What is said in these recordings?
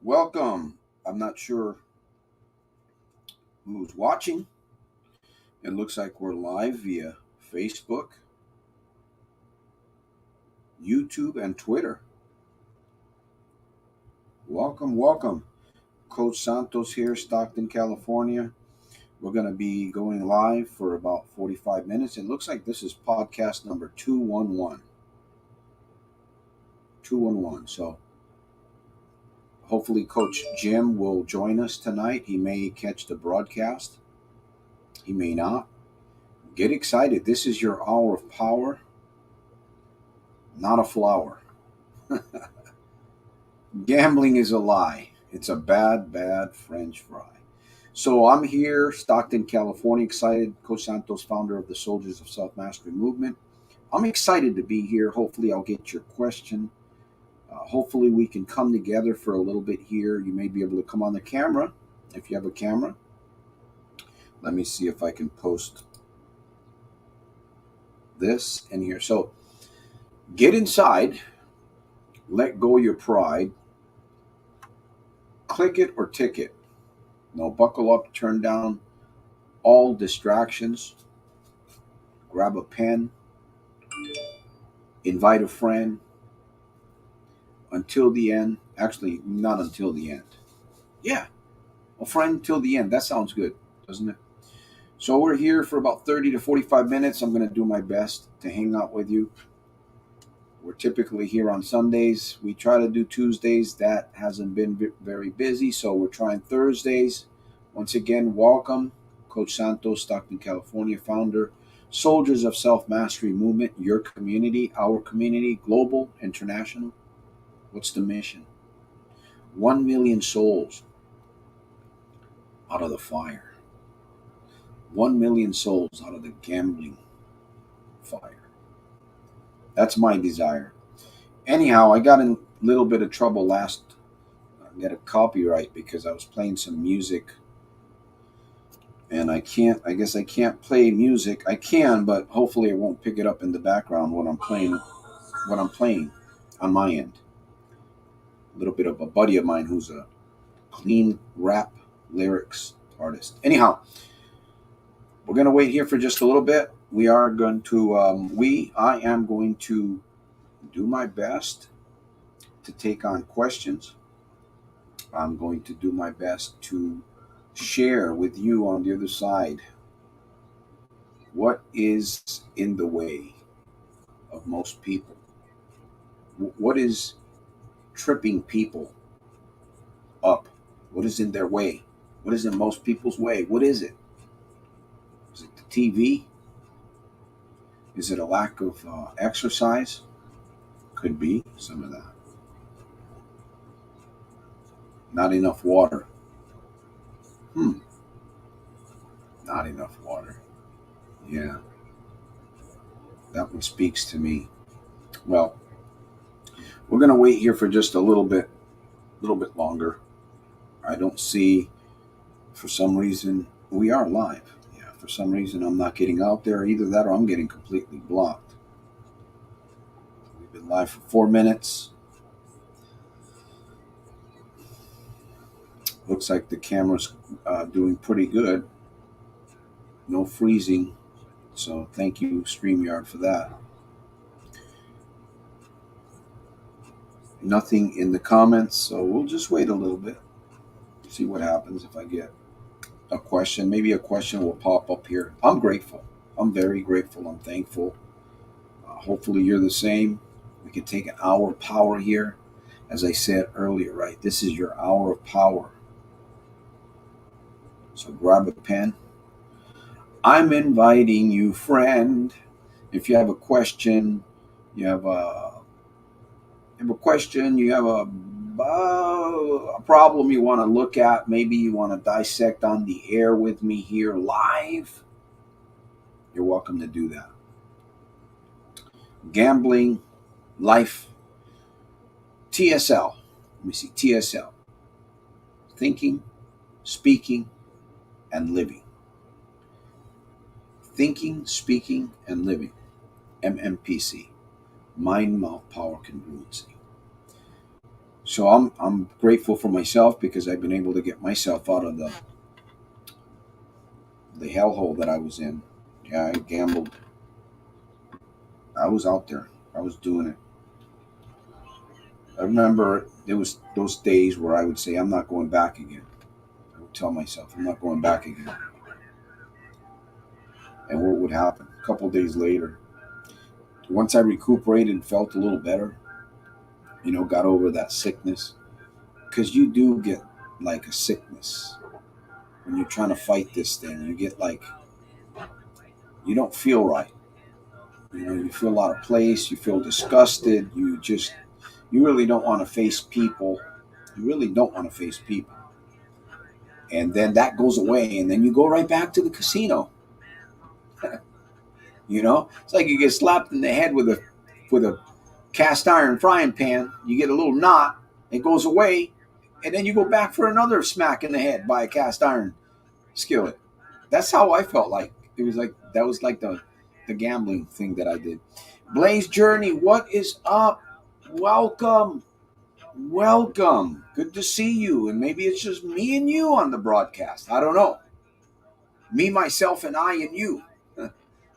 Welcome. I'm not sure who's watching. It looks like we're live via Facebook, YouTube, and Twitter. Welcome. Coach Santos here, Stockton, California. We're going to be going live for about 45 minutes. It looks like this is podcast number 211. 211. So hopefully Coach Jim will join us tonight. He may catch the broadcast. He may not. Get excited. This is your hour of power, not a flower. Gambling is a lie. It's a bad French fry. So I'm here, Stockton, California, excited. Coach Santos, founder of the Soldiers of Self-Mastery Movement. I'm excited to be here. Hopefully I'll get your question. Hopefully we can come together for a little bit here. You may be able to come on the camera if you have a camera. Let me see if I can post this in here. So get inside. Let go your pride. Click it or ticket. No, buckle up, turn down all distractions. Grab a pen. Invite a friend. Until the end. Actually, not until the end. Yeah, a friend till the end. That sounds good, doesn't it? So we're here for about 30 to 45 minutes. I'm going to do my best to hang out with you. We're typically here on Sundays. We try to do Tuesdays. That hasn't been very busy, so we're trying Thursdays. Once again, welcome. Coach Santos, Stockton, California, founder, Soldiers of Self-Mastery Movement, your community, our community, global, international. What's the mission? 1 million souls out of the fire. 1 million souls out of the gambling fire. That's my desire. Anyhow, I got in a little bit of trouble last. I got a copyright because I was playing some music. And I guess I can't play music. I can, but hopefully I won't pick it up in the background when I'm playing on my end. A little bit of a buddy of mine who's a clean rap lyrics artist. Anyhow, we're going to wait here for just a little bit. I am going to do my best to take on questions. I'm going to do my best to share with you on the other side what is in the way of most people. What is tripping people up? What is in their way? What is in most people's way? What is it? Is it the TV? Is it a lack of exercise? Could be some of that. Not enough water. Not enough water. Yeah. That one speaks to me. Well, we're going to wait here for just a little bit longer. I don't see, for some reason, we are live. Yeah, for some reason I'm not getting out there. Either that or I'm getting completely blocked. We've been live for 4 minutes. Looks like the camera's doing pretty good. No freezing. So thank you, StreamYard, for that. Nothing in the comments, so we'll just wait a little bit. See what happens if I get a question. Maybe a question will pop up here. I'm grateful. I'm very grateful. I'm thankful. Hopefully you're the same. We can take an hour of power here. As I said earlier, right? This is your hour of power. So grab a pen. I'm inviting you, friend. If you have a question, you have a problem you want to look at, maybe you want to dissect on the air with me here live, you're welcome to do that. Gambling, life, TSL. Let me see, TSL. Thinking, speaking, and living. Thinking, speaking, and living. MMPC. Mind, mouth, power, congruency. So I'm grateful for myself because I've been able to get myself out of the hellhole that I was in. Yeah, I gambled. I was out there. I was doing it. I remember there was those days where I would say, I'm not going back again. I would tell myself, I'm not going back again. And what would happen? A couple of days later, once I recuperated and felt a little better, got over that sickness. Because you do get like a sickness when you're trying to fight this thing. You get like, you don't feel right. You feel out of place. You feel disgusted. You really don't want to face people. You really don't want to face people. And then that goes away, and then you go right back to the casino. It's like you get slapped in the head with a cast iron frying pan. You get a little knot, it goes away, and then you go back for another smack in the head by a cast iron skillet. That's how I felt like. It was like that was like the gambling thing that I did. Blaze Journey, what is up? Welcome. Welcome. Good to see you. And maybe it's just me and you on the broadcast. I don't know. Me, myself, and I and you.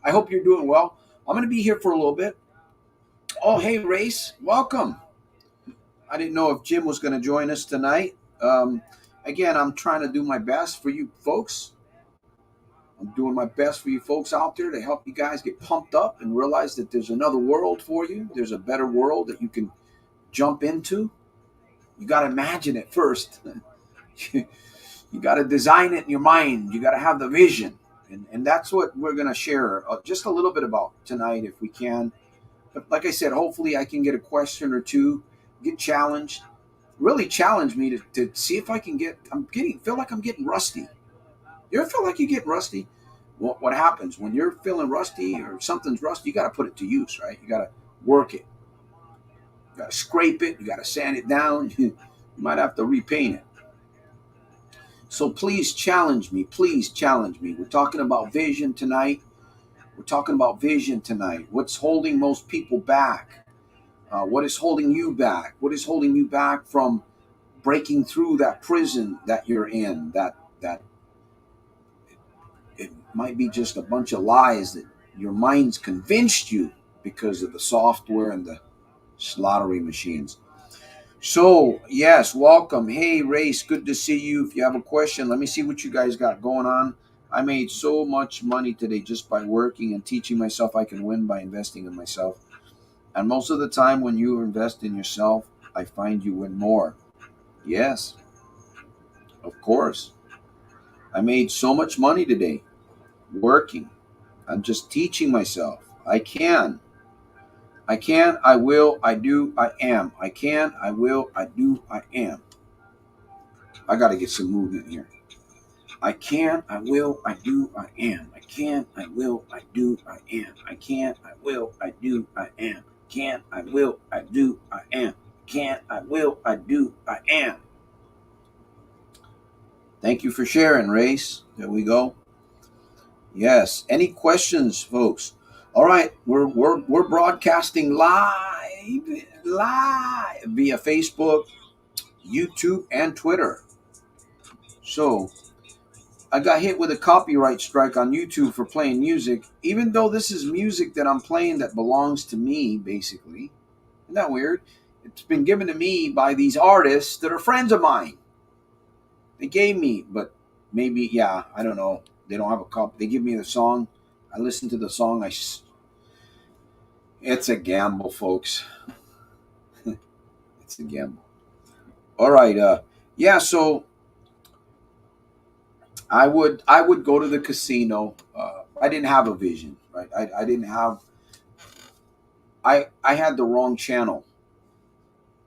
I hope you're doing well. I'm going to be here for a little bit. Oh, hey, Race. Welcome. I didn't know if Jim was going to join us tonight. Again, I'm trying to do my best for you folks. I'm doing my best for you folks out there to help you guys get pumped up and realize that there's another world for you. There's a better world that you can jump into. You got to imagine it first. You got to design it in your mind. You got to have the vision. And that's what we're going to share just a little bit about tonight if we can. But like I said, hopefully I can get a question or two, get challenged, really challenge me to see if I can feel like I'm getting rusty. You ever feel like you get rusty? What happens when you're feeling rusty or something's rusty? You got to put it to use, right? You got to work it. You got to scrape it. You got to sand it down. You might have to repaint it. So please challenge me. Please challenge me. We're talking about vision tonight. What's holding most people back? What is holding you back? What is holding you back from breaking through that prison that you're in? That it might be just a bunch of lies that your mind's convinced you because of the software and the slaughtering machines. So, yes, welcome. Hey, Race, good to see you. If you have a question, let me see what you guys got going on. I made so much money today just by working and teaching myself I can win by investing in myself. And most of the time when you invest in yourself, I find you win more. Yes, of course. I made so much money today working. I'm just teaching myself. I can. I can, I will, I do, I am. I can, I will, I do, I am. I got to get some movement here. I can, I will, I do, I am. I can, I will, I do, I am. I can, I will, I do, I am. Can, I will, I do, I am. Can, I will, I do, I am. Thank you for sharing, Race. There we go. Yes. Any questions, folks? All right, we're broadcasting live via Facebook, YouTube, and Twitter. So I got hit with a copyright strike on YouTube for playing music, even though this is music that I'm playing that belongs to me, basically. Isn't that weird? It's been given to me by these artists that are friends of mine. They gave me, but maybe, yeah, I don't know. They don't have a copy. They give me the song. I listen to the song. It's a gamble, folks. It's a gamble. All right. Yeah. So I would go to the casino. I didn't have a vision, right? I didn't have. I had the wrong channel,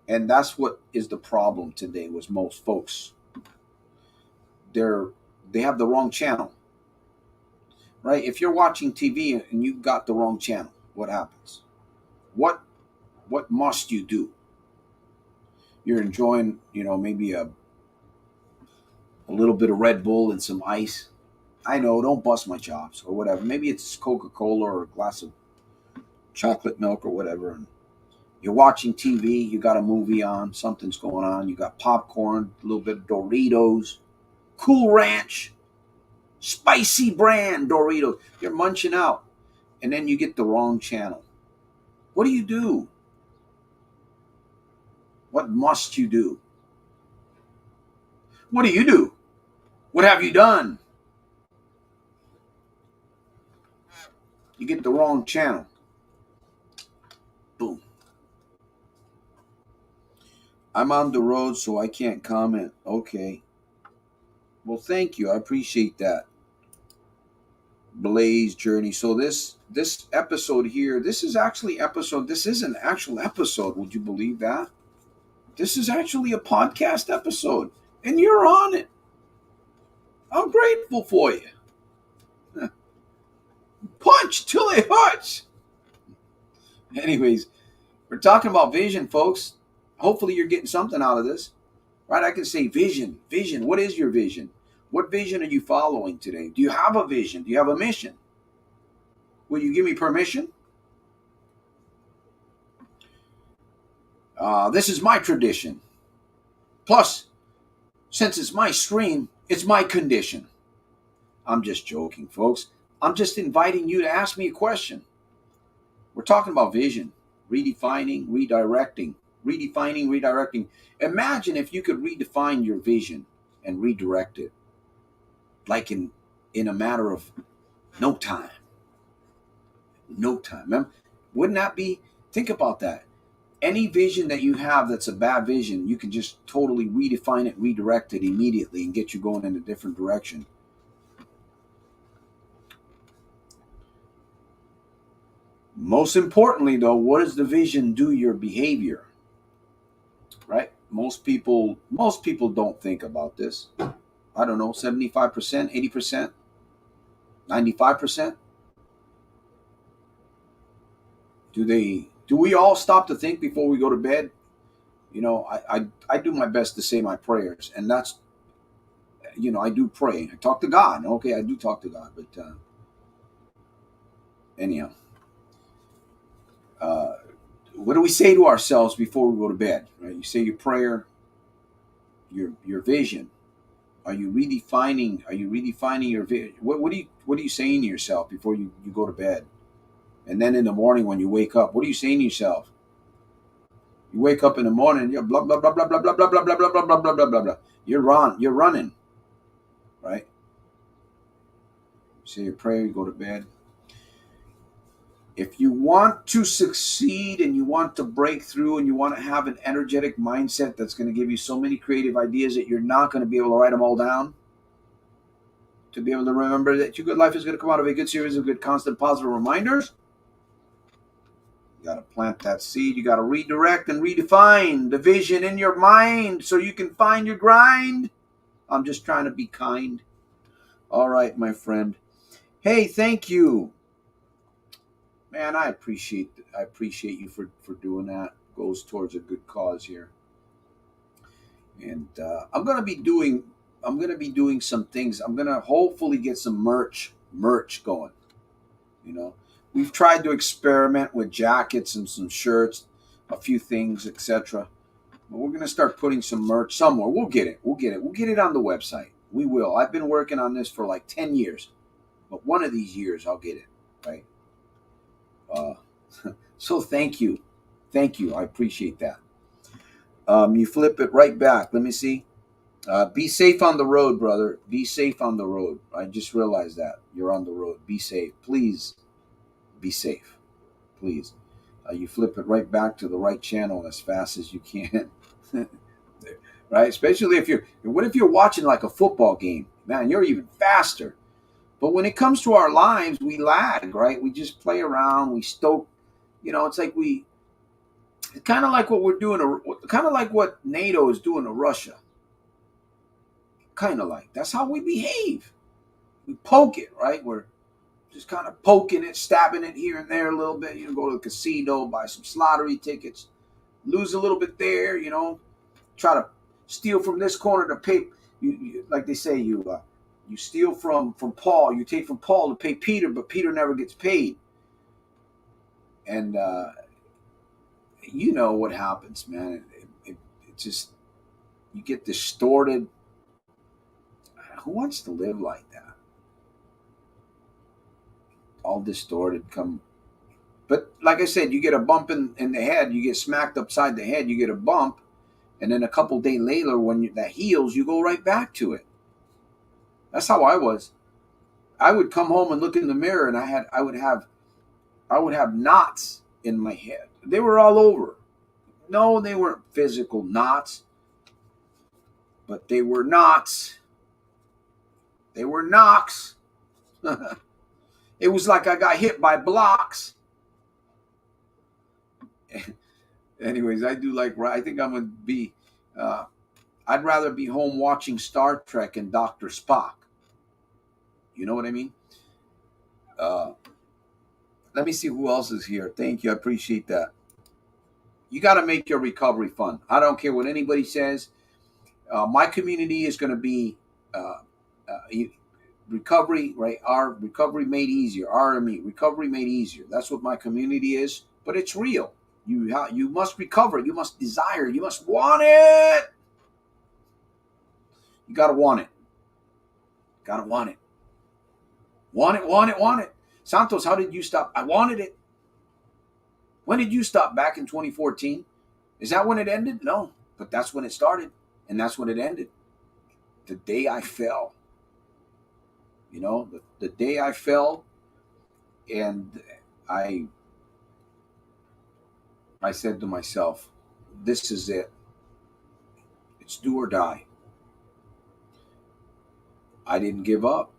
and that's what is the problem today. Was most folks they have the wrong channel, right? If you're watching TV and you got the wrong channel, what happens? What must you do? You're enjoying, maybe a little bit of Red Bull and some ice. I know, don't bust my chops or whatever. Maybe it's Coca-Cola or a glass of chocolate milk or whatever. And You're watching TV, you got a movie on, something's going on, you got popcorn, a little bit of Doritos, Cool Ranch, spicy brand Doritos. You're munching out, and then you get the wrong channel. What do you do? What must you do? What do you do? What have you done? You get the wrong channel. Boom. I'm on the road, so I can't comment. Okay. Well, thank you. I appreciate that. Blaze Journey. So this episode here, this is an actual episode. Would you believe that? This is actually a podcast episode, and you're on it. I'm grateful for you. Punch till it hurts. Anyways, we're talking about vision, folks. Hopefully you're getting something out of this. Right? I can say vision. Vision. What is your vision? What vision are you following today? Do you have a vision? Do you have a mission? Will you give me permission? This is my tradition. Plus, since it's my stream, it's my condition. I'm just joking, folks. I'm just inviting you to ask me a question. We're talking about vision, redefining, redirecting. Redefining, redirecting. Imagine if you could redefine your vision and redirect it, like in a matter of no time. No time. Remember? Wouldn't that be? Think about that. Any vision that you have that's a bad vision, you can just totally redefine it, redirect it immediately, and get you going in a different direction. Most importantly, though, what does the vision do your behavior? Right? Most people don't think about this. I don't know, 75%, 80%, 95%. Do we all stop to think before we go to bed? You know, I do my best to say my prayers, and that's, I do pray. I talk to God. Okay, I do talk to God, but anyhow, what do we say to ourselves before we go to bed? Right? You say your prayer, your vision. Are you redefining your vision? What are you saying to yourself before you go to bed? And then in the morning when you wake up, what are you saying to yourself? You wake up in the morning, you're blah blah blah blah blah blah blah blah blah blah blah blah blah blah blah. You're running, right? Say your prayer, you go to bed. If you want to succeed and you want to break through and you want to have an energetic mindset that's going to give you so many creative ideas that you're not going to be able to write them all down, to be able to remember that your good life is going to come out of a good series of good, constant, positive reminders, you got to plant that seed. You got to redirect and redefine the vision in your mind so you can find your grind. I'm just trying to be kind. All right, my friend. Hey, thank you. Man, I appreciate you for doing that. Goes towards a good cause here. And I'm gonna be doing some things. I'm gonna hopefully get some merch going. We've tried to experiment with jackets and some shirts, a few things, etc. But we're gonna start putting some merch somewhere. We'll get it. We'll get it on the website. We will. I've been working on this for like 10 years, but one of these years I'll get it right. So thank you. I appreciate that. You flip it right back. Let me see. Be safe on the road, brother. Be safe on the road. I just realized that you're on the road. Be safe. Please be safe. Please. You flip it right back to the right channel as fast as you can. Right? Especially if you're watching like a football game, man, you're even faster. But when it comes to our lives, we lag, right? We just play around. We stoke. It's like kind of like what we're doing, kind of like what NATO is doing to Russia. Kind of like. That's how we behave. We poke it, right? We're just kind of poking it, stabbing it here and there a little bit. Go to the casino, buy some lottery tickets, lose a little bit there, try to steal from this corner to pay. Like they say, you steal from Paul, you take from Paul to pay Peter, but Peter never gets paid. And you know what happens, man. It just, you get distorted. Who wants to live like that? All distorted. But like I said, you get a bump in the head, you get smacked upside the head, you get a bump, and then a couple days later, when that heals, you go right back to it. That's how I was. I would come home and look in the mirror, and I would have knots in my head. They were all over. No, they weren't physical knots, but they were knots. They were knocks. It was like I got hit by blocks. Anyways, I do like. I think I'm gonna be. I'd rather be home watching Star Trek and Dr. Spock. You know what I mean? Uh, Let me see who else is here. Thank you. I appreciate that. You got to make your recovery fun. I don't care what anybody says. My community is going to be recovery, right? Our recovery made easier. RME, recovery made easier. That's what my community is. But it's real. You must recover. You must desire. You must want it. You got to want it. Got to want it. Want it, want it, want it. Santos, how did you stop? I wanted it. When did you stop? Back in 2014? Is that when it ended? No, but that's when it started, and that's when it ended. The day I fell. You know, the day I fell, and I said to myself, this is it. It's do or die. I didn't give up.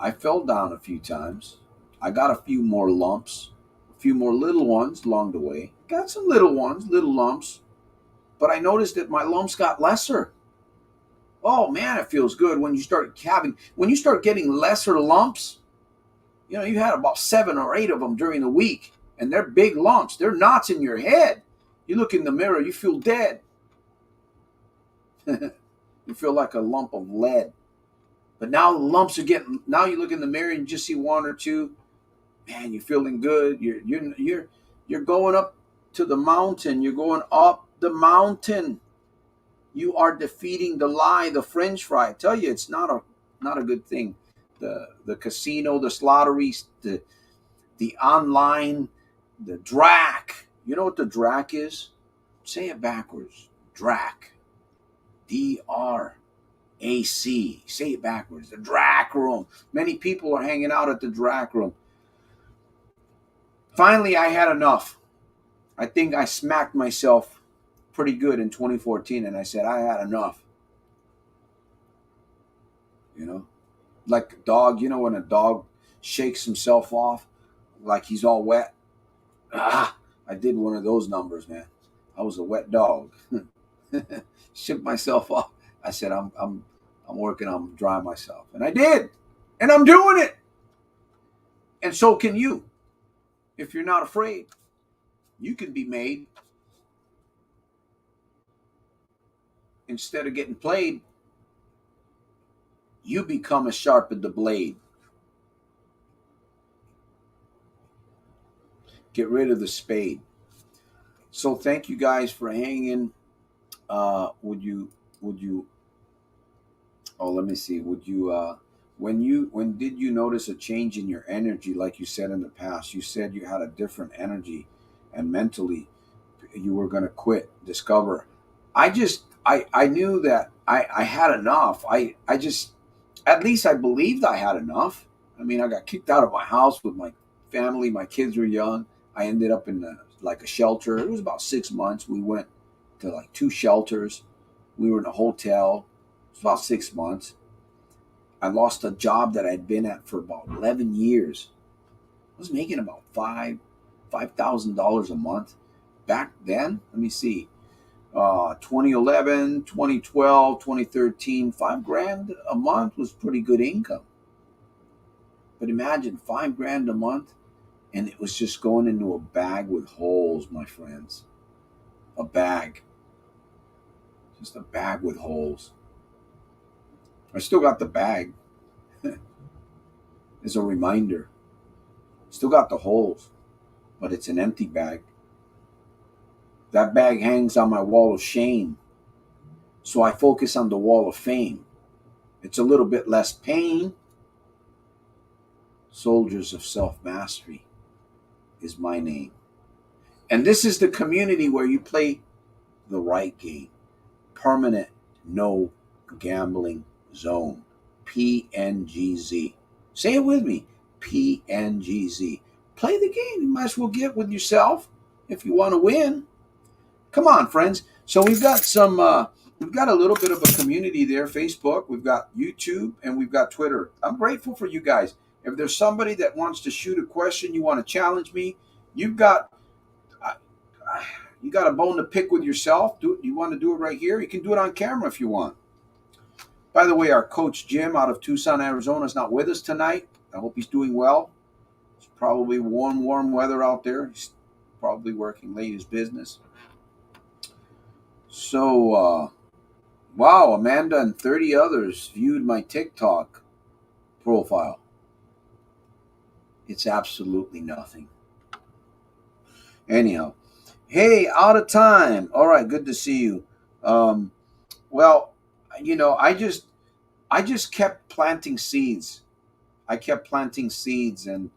I fell down a few times. I got a few more lumps, a few more little ones along the way. Got some little ones, little lumps. But I noticed that my lumps got lesser. Oh man, it feels good when you start getting lesser lumps. You know, you had about 7 or 8 of them during the week, and they're big lumps. They're knots in your head. You look in the mirror, you feel dead. You feel like a lump of lead. But now the lumps are getting. Now you look in the mirror and you just see 1 or 2. Man, you're feeling good. You're going up to the mountain. You're going up the mountain. You are defeating the lie, the French fry. I tell you, it's not a good thing. The casino, the lotteries, the online, the drac. You know what the drac is? Say it backwards. Drac. DRAC. Say it backwards. The drac room. Many people are hanging out at the drac room. Finally, I had enough. I think I smacked myself pretty good in 2014, and I said I had enough. You know, like a dog. You know when a dog shakes himself off, like he's all wet. I did one of those numbers, man. I was a wet dog. Shook myself off. I said I'm working on drying myself, and I did, and I'm doing it. And so can you, if you're not afraid. You can be made. Instead of getting played, you become as sharp as the blade. Get rid of the spade. So thank you guys for hanging. Would you? Oh, let me see. Would you? When did you notice a change in your energy? Like you said in the past, you said you had a different energy, and mentally, you were going to quit. Discover. I knew that I had enough. I just, at least I believed I had enough. I mean, I got kicked out of my house with my family. My kids were young. I ended up in like a shelter. It was about 6 months. We went to like 2 shelters. We were in a hotel. It was about 6 months. I lost a job that I'd been at for about 11 years. I was making about $5,000 a month. Back then, let me see, 2011, 2012, 2013, $5,000 a month was pretty good income. But imagine $5,000 a month, and it was just going into a bag with holes, my friends. A bag. Just a bag with holes. I still got the bag. As a reminder. Still got the holes. but it's an empty bag. That bag hangs on my wall of shame, so I focus on the wall of fame. It's a little bit less pain. Soldiers of Self-Mastery is my name. And this is the community where you play the right game. Permanent no gambling zone. PNGZ. Say it with me. PNGZ. Play the game. You might as well get with yourself if you want to win. Come on, friends. So we've got we've got a little bit of a community there. Facebook, we've got YouTube, and we've got Twitter. I'm grateful for you guys. If there's somebody that wants to shoot a question, you want to challenge me, you've got you got a bone to pick with yourself. You want to do it right here? You can do it on camera if you want. By the way, our coach Jim out of Tucson, Arizona is not with us tonight. I hope he's doing well. It's probably warm weather out there. He's probably working late his business. So, wow, Amanda and 30 others viewed my TikTok profile. It's absolutely nothing. Anyhow, hey, out of time. All right, good to see you. Well, I just kept planting seeds. I kept planting seeds, and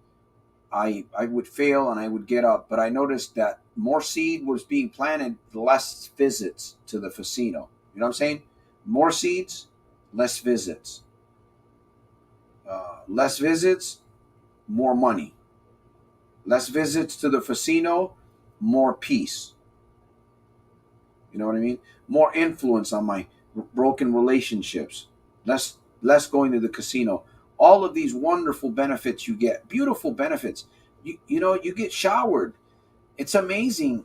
I would fail and I would get up. But I noticed that more seed was being planted, less visits to the casino. You know what I'm saying? More seeds, less visits. Less visits, more money. Less visits to the casino, more peace. You know what I mean? More influence on my broken relationships. Less going to the casino. All of these wonderful benefits you get. Beautiful benefits. You get showered. It's amazing.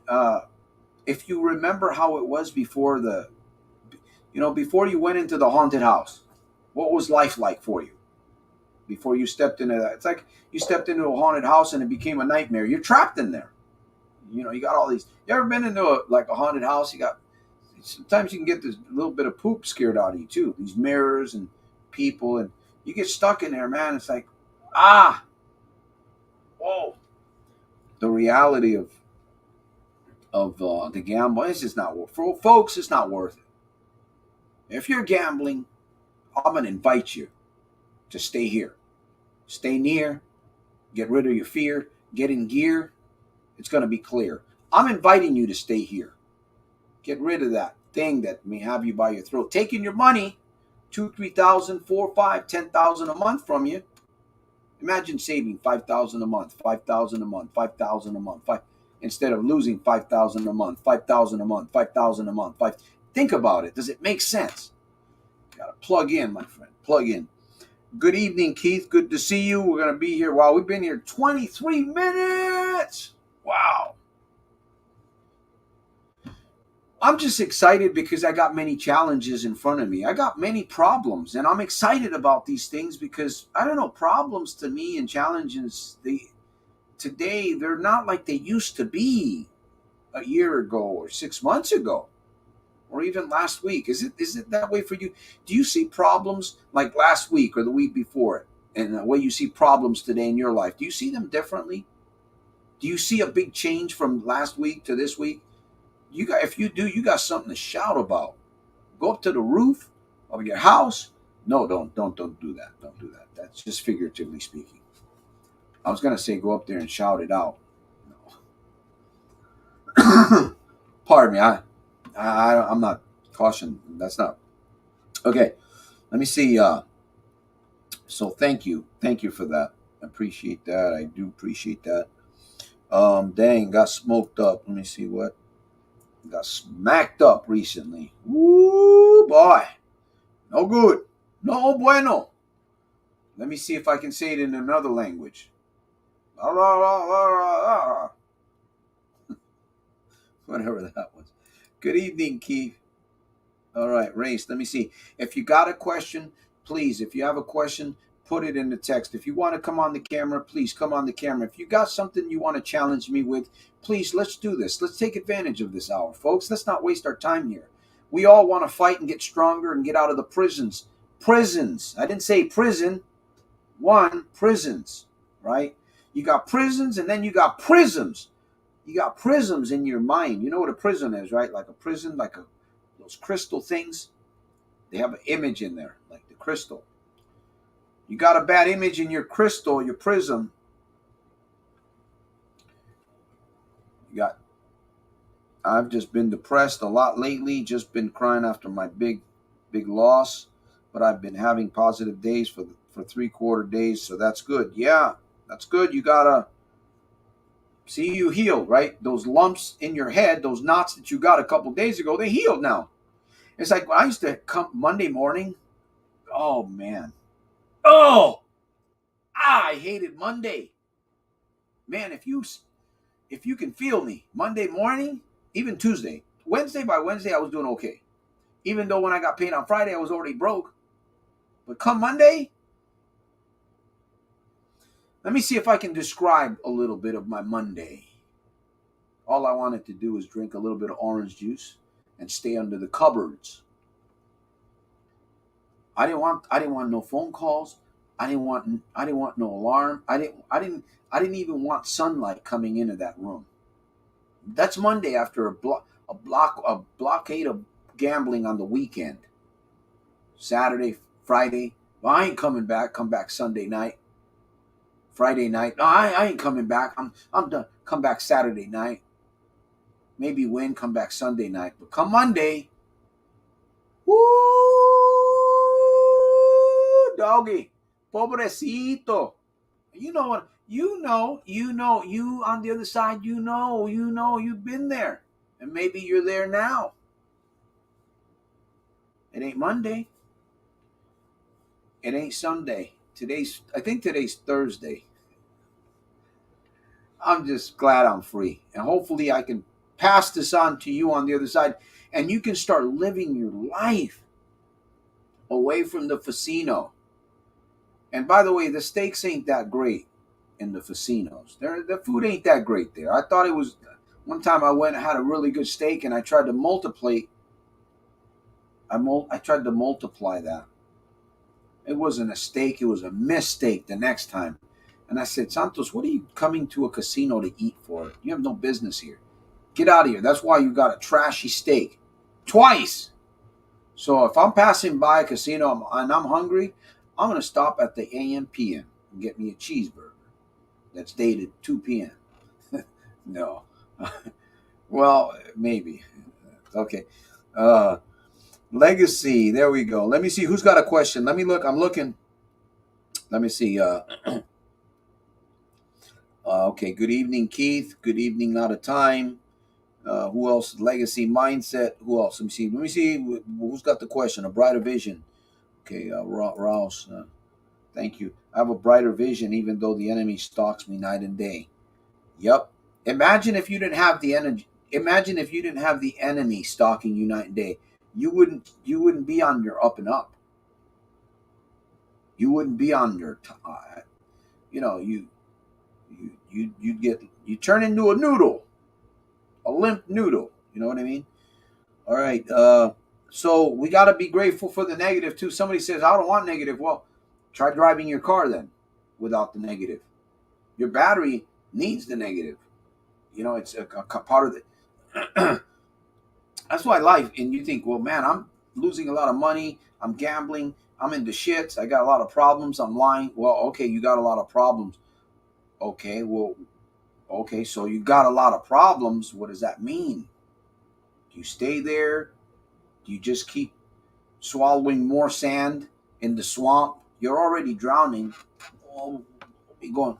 If you remember how it was before before you went into the haunted house, what was life like for you? Before you stepped into that. It's like you stepped into a haunted house and it became a nightmare. You're trapped in there. You got all these. You ever been into a haunted house? Sometimes you can get this little bit of poop scared out of you too. These mirrors and people, and you get stuck in there, man. It's like, whoa. The reality of the gamble is just not worth it. For folks, it's not worth it. If you're gambling, I'm gonna invite you to stay here. Stay near, get rid of your fear, get in gear. It's going to be clear. I'm inviting you to stay here. Get rid of that thing that may have you by your throat. Taking your money, $2,000, $3,000, $4,000, $5,000, $10,000 a month from you. Imagine saving $5,000 a month, $5,000 a month, $5,000 a month, instead of losing $5,000 a month, $5,000 a month, $5,000 a month. Think about it. Does it make sense? Got to plug in, my friend. Plug in. Good evening, Keith. Good to see you. We're going to be here. Wow, we've been here 23 minutes. Wow. I'm just excited because I got many challenges in front of me. I got many problems, and I'm excited about these things because, I don't know, problems to me and challenges, today, they're not like they used to be a year ago or 6 months ago. Or even last week. Is it that way for you? Do you see problems like last week or the week before it? And the way you see problems today in your life, do you see them differently? Do you see a big change from last week to this week? If you do, you got something to shout about. Go up to the roof of your house. No, don't do that. Don't do that. That's just figuratively speaking. I was going to say go up there and shout it out. No. Pardon me. I'm not caution. That's not. Okay. Let me see. So thank you. Thank you for that. I appreciate that. I do appreciate that. Dang, got smoked up. Let me see what. Got smacked up recently. Woo, boy. No good. No bueno. Let me see if I can say it in another language. Whatever that was. Good evening, Keith. All right, Race. Let me see. If you got a question, please, if you have a question, put it in the text. If you want to come on the camera, please come on the camera. If you got something you want to challenge me with, please, let's do this. Let's take advantage of this hour, folks. Let's not waste our time here. We all want to fight and get stronger and get out of the prisons. Prisons. I didn't say prison. Prisons, right? You got prisons, and then you got prisms. You got prisms in your mind. You know what a prism is, right? Like a prison, those crystal things. They have an image in there, like the crystal. You got a bad image in your crystal, your prism. You got. I've just been depressed a lot lately. Just been crying after my big loss, but I've been having positive days for 3/4 days, so that's good. Yeah, that's good. You gotta see you heal, right? Those lumps in your head, those knots that you got a couple days ago, they healed now. It's like when I used to come Monday morning. Oh man, oh, I hated Monday. Man, if you can feel me, Monday morning, even Tuesday, Wednesday by Wednesday, I was doing okay. Even though when I got paid on Friday, I was already broke. But come Monday, let me see if I can describe a little bit of my Monday. All I wanted to do was drink a little bit of orange juice and stay under the cupboards. I didn't want no phone calls. I didn't want no alarm. I didn't even want sunlight coming into that room. That's Monday after a blockade of gambling on the weekend. Saturday, Friday. Well, I ain't coming back. Come back Sunday night. Friday night. No, I ain't coming back. I'm done. Come back Saturday night. Maybe win. Come back Sunday night. But come Monday. Woo, doggy, pobrecito. You know what? You on the other side. You've been there, and maybe you're there now. It ain't Monday. It ain't Sunday. I think today's Thursday. I'm just glad I'm free. And hopefully I can pass this on to you on the other side. And you can start living your life away from the casino. And by the way, the steaks ain't that great in the casinos. The food ain't that great there. I thought it was. One time I went and had a really good steak, and I tried to multiply. I tried to multiply that. It wasn't a steak. It was a mistake the next time. And I said, Santos, what are you coming to a casino to eat for? You have no business here. Get out of here. That's why you got a trashy steak. Twice. So if I'm passing by a casino and I'm hungry, I'm going to stop at the AM PM and get me a cheeseburger that's dated 2 p.m. No. Well, maybe. Okay. Legacy. There we go. Let me see who's got a question. Let me look. I'm looking. Let me see. Okay. Good evening, Keith. Good evening, not a time. Who else? Legacy mindset. Who else? Let me see. Let me see who's got the question. A brighter vision. Okay. Rouse. Thank you. I have a brighter vision, even though the enemy stalks me night and day. Yep. Imagine if you didn't have the energy. Imagine if you didn't have the enemy stalking you night and day. You wouldn't be on your up and up. You wouldn't be on your. You turn into a noodle, a limp noodle. You know what I mean? All right. So we got to be grateful for the negative too. Somebody says, "I don't want negative." Well, try driving your car then, without the negative. Your battery needs the negative. It's a part of the. That's why life. And you think, well, man, I'm losing a lot of money. I'm gambling. I'm into shits. I got a lot of problems. I'm lying. Well, okay, you got a lot of problems. Okay, well, okay, so you got a lot of problems. What does that mean? Do you stay there? Do you just keep swallowing more sand in the swamp? You're already drowning. Oh, be going.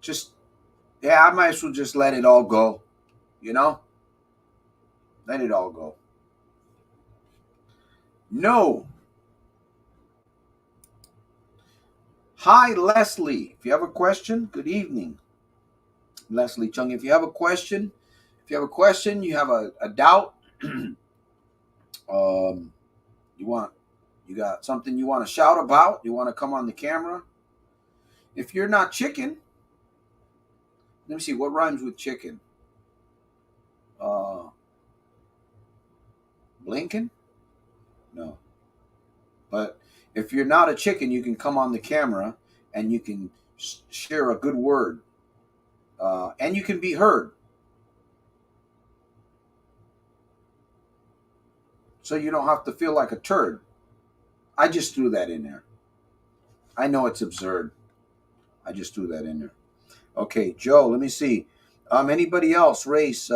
Just, yeah, I might as well just let it all go. Let it all go. No. Hi, Leslie. If you have a question, good evening. Leslie Chung. If you have a question, you have a doubt, you got something you want to shout about, you want to come on the camera. If you're not chicken, let me see what rhymes with chicken. Blinking? No. But if you're not a chicken, you can come on the camera and you can share a good word, and you can be heard. So you don't have to feel like a turd. I just threw that in there. I know it's absurd. I just threw that in there. Okay, Joe, let me see. Anybody else? Race,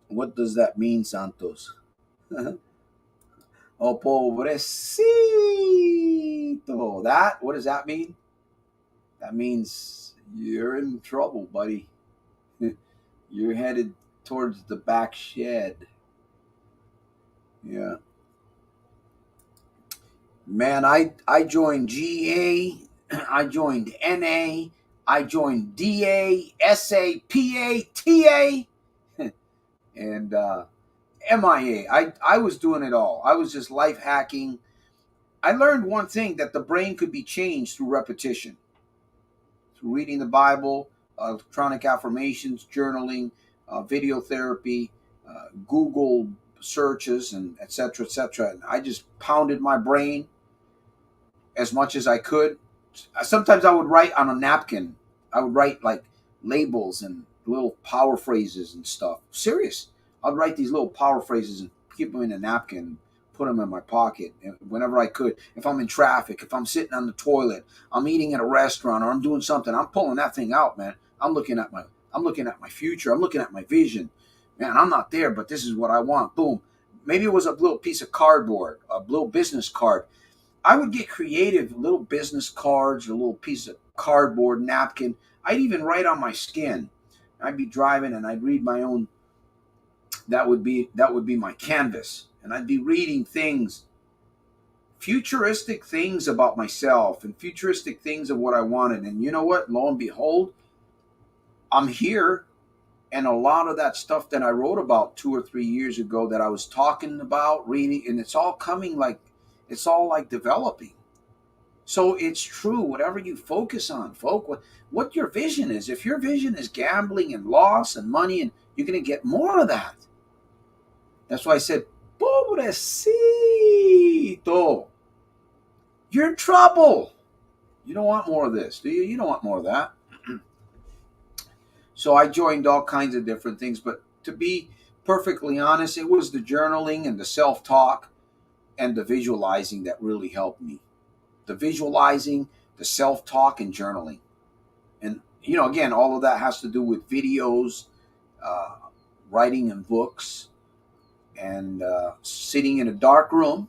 what does that mean, Santos? Oh, pobrecito. That, what does that mean? That means you're in trouble, buddy. You're headed towards the back shed. Yeah. Man, I joined GA, I joined NA, I joined DA, SA, PA, TA, and MIA. I was doing it all. I was just life hacking. I learned one thing, that the brain could be changed through repetition, through reading the Bible, electronic affirmations, journaling, video therapy, Google searches, and et cetera, et cetera. And I just pounded my brain as much as I could. Sometimes I would write on a napkin. I would write like labels and little power phrases and stuff. Serious. I'd write these little power phrases and keep them in a napkin, put them in my pocket whenever I could. If I'm in traffic, if I'm sitting on the toilet, I'm eating at a restaurant, or I'm doing something, I'm pulling that thing out, man. I'm looking at my future. I'm looking at my vision. Man, I'm not there, but this is what I want. Boom. Maybe it was a little piece of cardboard, a little business card. I would get creative, little business cards, a little piece of cardboard, napkin. I'd even write on my skin. I'd be driving and I'd read my own. That would be my canvas, and I'd be reading things, futuristic things about myself, and futuristic things of what I wanted. And you know what? Lo and behold, I'm here, and a lot of that stuff that I wrote about 2 or 3 years ago, that I was talking about, reading, and it's all coming, like it's all like developing. So it's true, whatever you focus on, folk, what your vision is. If your vision is gambling and loss and money, and you're going to get more of that. That's why I said, pobrecito. You're in trouble. You don't want more of this, do you? You don't want more of that. So I joined all kinds of different things. But to be perfectly honest, it was the journaling and the self-talk and the visualizing that really helped me. The visualizing, the self-talk, and journaling. And, again, all of that has to do with videos, writing in books, and sitting in a dark room.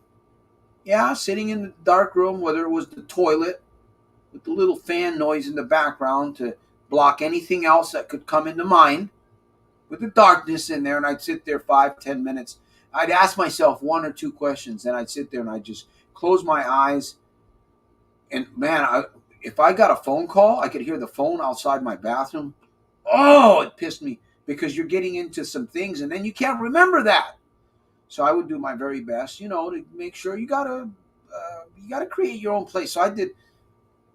Yeah, sitting in the dark room, whether it was the toilet with the little fan noise in the background to block anything else that could come into mind, with the darkness in there. And I'd sit there 5-10 minutes. I'd ask myself one or two questions, and I'd sit there and I'd just close my eyes. And man, if I got a phone call, I could hear the phone outside my bathroom. Oh, it pissed me, because you're getting into some things and then you can't remember that. So I would do my very best, to make sure you gotta create your own place. So I did.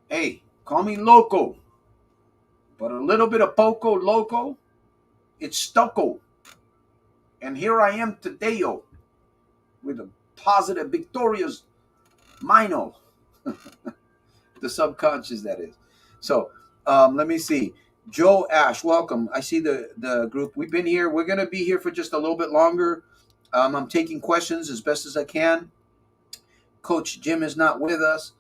Hey, call me loco, but a little bit of poco loco, it's stucco. And here I am today, with a positive, victorious mino. The subconscious, that is. So let me see. Joe Ash, welcome. I see the group. We've been here. We're going to be here for just a little bit longer. I'm taking questions as best as I can. Coach Jim is not with us.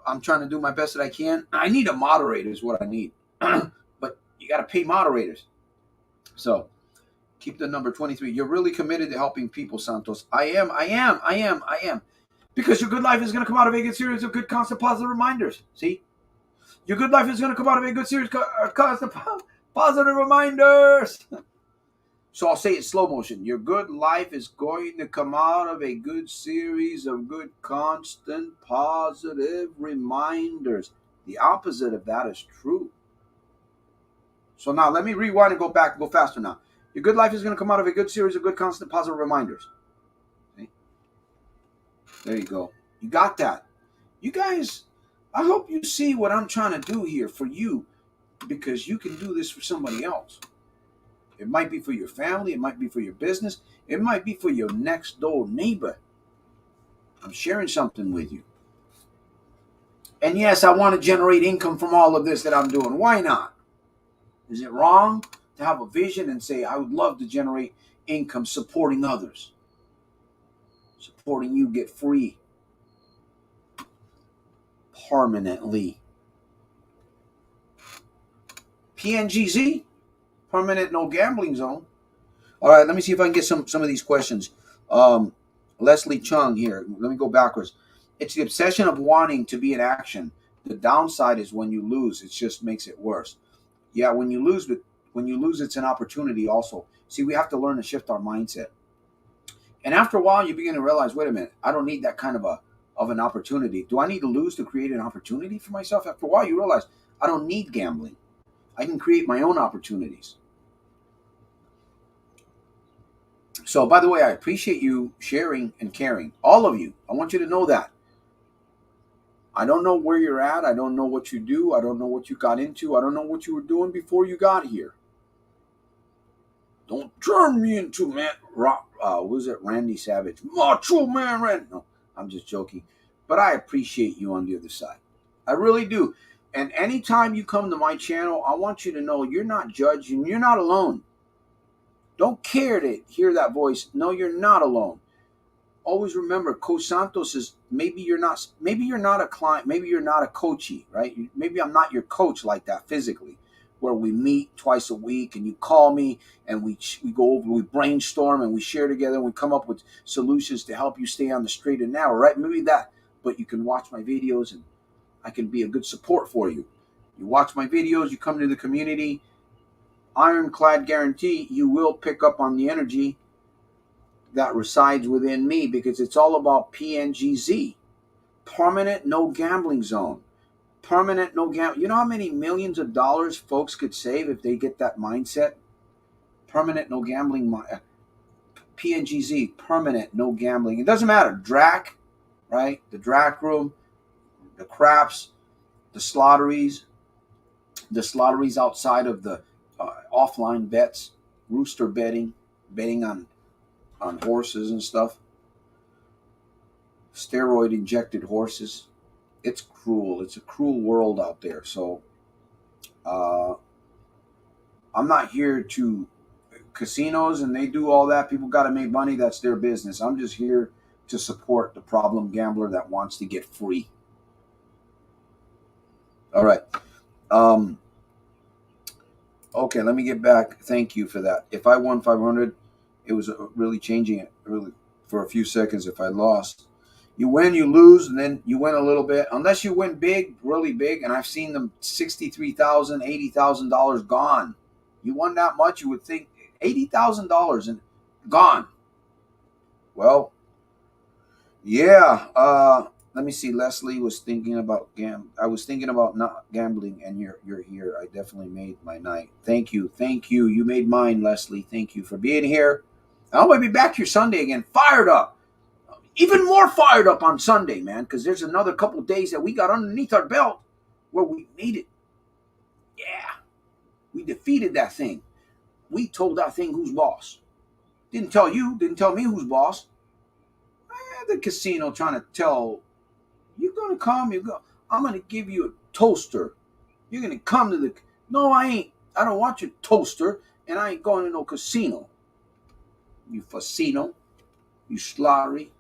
I'm trying to do my best that I can. I need a moderator is what I need. But you got to pay moderators. So keep the number 23. You're really committed to helping people, Santos. I am. Because your good life is going to come out of a good series of good, constant, positive reminders. See? Your good life is going to come out of a good series of constant, positive reminders. So I'll say it in slow motion. Your good life is going to come out of a good series of good, constant, positive reminders. The opposite of that is true. So now let me rewind and go back and go faster now. Your good life is going to come out of a good series of good, constant, positive reminders. Okay? There you go. You got that. You guys, I hope you see what I'm trying to do here for you, because you can do this for somebody else. It might be for your family. It might be for your business. It might be for your next door neighbor. I'm sharing something with you. And yes, I want to generate income from all of this that I'm doing. Why not? Is it wrong to have a vision and say, I would love to generate income supporting others? Supporting you get free permanently. PNGZ, permanent no gambling zone. All right, let me see if I can get some of these questions. Leslie Chung here. Let me go backwards. It's the obsession of wanting to be in action. The downside is when you lose, it just makes it worse. Yeah, when you lose, but when you lose, it's an opportunity also. See, we have to learn to shift our mindset. And after a while, you begin to realize, wait a minute, I don't need that kind of an opportunity. Do I need to lose to create an opportunity for myself? After a while, you realize I don't need gambling. I can create my own opportunities. So, by the way, I appreciate you sharing and caring. All of you. I want you to know that. I don't know where you're at. I don't know what you do. I don't know what you got into. I don't know what you were doing before you got here. Don't turn me into man. Was it Randy Savage? Macho Man Randy. No, I'm just joking. But I appreciate you on the other side. I really do. And anytime you come to my channel, I want you to know you're not judged and you're not alone. Don't care to hear that voice. No, you're not alone. Always remember, Coach Santos is maybe you're not a client, maybe you're not a coachee, right? Maybe I'm not your coach like that physically, where we meet twice a week and you call me and we go over, we brainstorm and we share together and we come up with solutions to help you stay on the straight and narrow, right? Maybe that, but you can watch my videos and I can be a good support for you. You watch my videos, you come to the community, ironclad guarantee you will pick up on the energy that resides within me because it's all about PNGZ, permanent no gambling zone. Permanent no gambling. You know how many millions of dollars folks could save if they get that mindset? Permanent no gambling. PNGZ, permanent no gambling. It doesn't matter. DRAC, right? The DRAC room, the craps, the slotteries outside of the offline bets, rooster betting on horses and stuff, steroid injected horses. It's cruel. It's a cruel world out there. So I'm not here to casinos and they do all that. People got to make money. That's their business. I'm just here to support the problem gambler that wants to get free. All right. Okay, let me get back. Thank you for that. If I won 500, it was really changing it really for a few seconds. If I lost, you win, you lose, and then you win a little bit. Unless you win big, really big, and I've seen them $63,000, $80,000 gone. You won that much, you would think $80,000 and gone. Well, yeah. Let me see. Leslie was thinking about I was thinking about not gambling, and you're here. I definitely made my night. Thank you. You made mine, Leslie. Thank you for being here. I'm gonna be back here Sunday again, fired up, even more fired up on Sunday, man, because there's another couple of days that we got underneath our belt where we made it. Yeah, we defeated that thing. We told that thing who's boss. Didn't tell me who's boss. The casino trying to tell. You're going to come, I'm going to give you a toaster. You're going to come to no, I ain't. I don't want your toaster, and I ain't going to no casino. You facino. You slottery.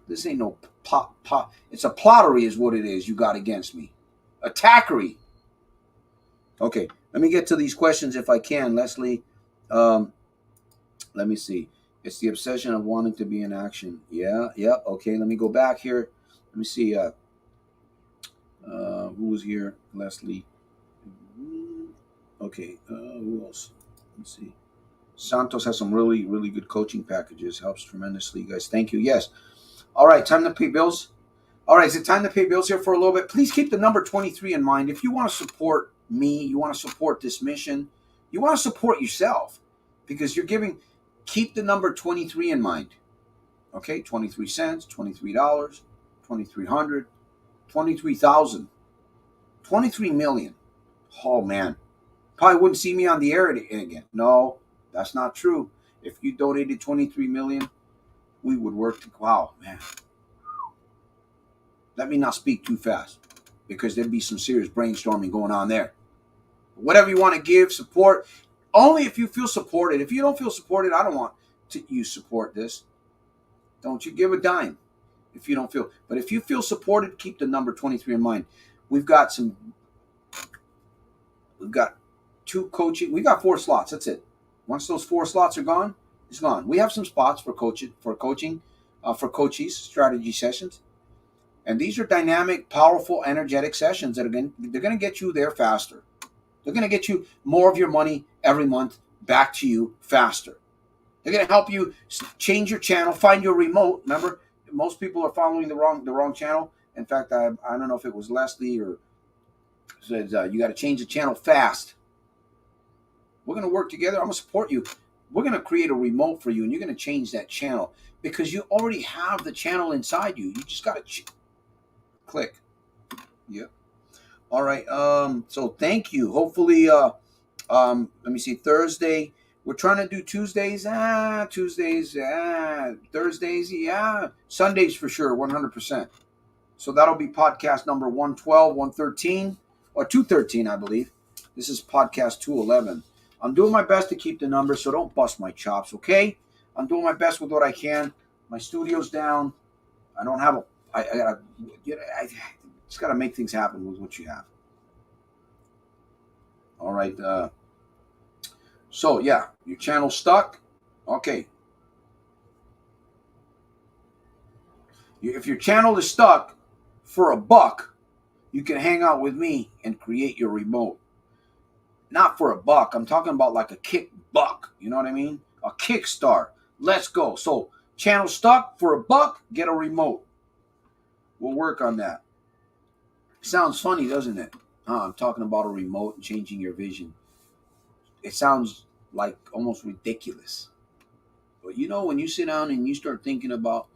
This ain't no pot. It's a plottery is what it is you got against me. Attackery. Okay, let me get to these questions if I can, Leslie. Let me see. It's the obsession of wanting to be in action. Yeah. Okay, let me go back here. Let me see. Who was here? Leslie. Okay. Who else? Let's see. Santos has some really, really good coaching packages. Helps tremendously, guys. Thank you. Yes. All right. Time to pay bills. All right. Is it time to pay bills here for a little bit? Please keep the number 23 in mind. If you want to support me, you want to support this mission, you want to support yourself because you're giving. Keep the number 23 in mind. Okay. 23 cents, $23. 2,300, 23,000, 23 million. Oh man, Probably wouldn't see me on the air again. No, that's not true. If you donated 23 million, we would work to, wow, man. Let me not speak too fast because there'd be some serious brainstorming going on there. Whatever you want to give, support, only if you feel supported. If you don't feel supported, I don't want you support this. Don't you give a dime if you don't feel. But if you feel supported, keep the number 23 in mind. We've got two coaching. We got 4 slots. That's it. Once those 4 slots are gone, it's gone. We have some spots for coaching, for coaches, strategy sessions. And these are dynamic, powerful, energetic sessions that they're going to get you there faster. They're going to get you more of your money every month back to you faster. They're going to help you change your channel, find your remote. Remember, most people are following the wrong channel. In fact, I don't know if it was Leslie or said you got to change the channel fast. We're going to work together. I'm going to support you. We're going to create a remote for you, and you're going to change that channel because you already have the channel inside you. You just got to click. Yep. All right. So thank you. Hopefully, let me see. Thursday. We're trying to do Tuesdays. Thursdays. Yeah. Sundays for sure. 100%. So that'll be podcast number 112, 113, or 213, I believe. This is podcast 211. I'm doing my best to keep the numbers, so don't bust my chops, okay? I'm doing my best with what I can. My studio's down. I don't have I just got to make things happen with what you have. All right. So, yeah, your channel's stuck. Okay. If your channel is stuck for $1, you can hang out with me and create your remote. Not for $1. I'm talking about like a kick buck. You know what I mean? A kickstart. Let's go. So, channel stuck for $1, get a remote. We'll work on that. Sounds funny, doesn't it? I'm talking about a remote and changing your vision. It sounds like almost ridiculous. But you know, when you sit down and you start thinking about